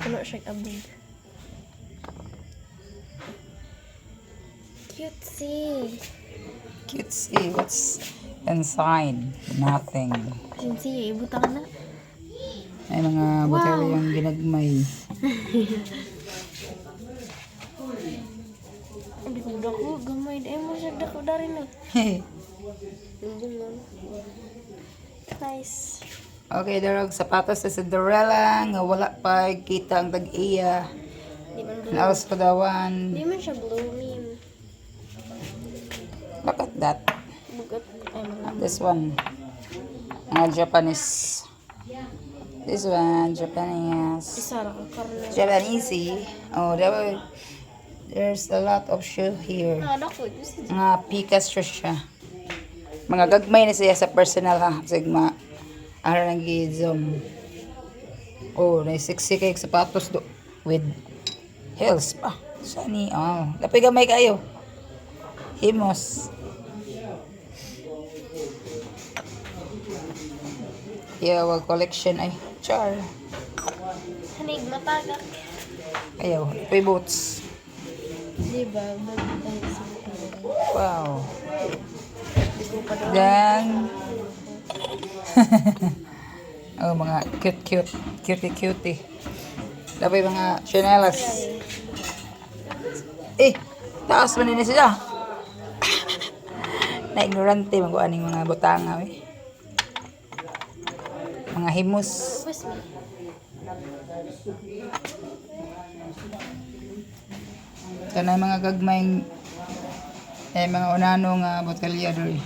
Puno siya abig. Cutesy. Cutesy. What's inside? Nothing. Cutesy, ibutang na. Ay mga botelya yung ginagmay. Hindi ko dako, gamay. Ay mo siya dako dari na. Nice. Okay, darog sapatos sa Cinderella nga wala pa kita ang tag-iya. Di man blue. Naos ko dawan. Di man siya blue meme. Look at that. Bugat. Ay mga. This one. Mga Japanese. This one, Japanese. Isa ra ka karna. Japanese. Oh, there's a lot of shoe here. Dako. Mga Pikachu siya. Mga gagmay na siya sa personal ha. Sigma. Ara nang zoom. Oh, naisiksi kay sapatos do. With heels pa. Sani. Oh, lapay gamay kayo. Himos. Yeah, wag collection ay. Char. Hanig matagak. Ayaw, lapay boots. Di ba? Magdang sa Wow. Di ko pa daw. Then, oh, mga cutie. Lapay mga chanelas. Taas man din sila. Na-ignorante, mag-uaning mga butanga. Mga himus. Wes me. Ito na yung mga gagmayng mga unanong botelya doon.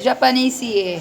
Japanese eh.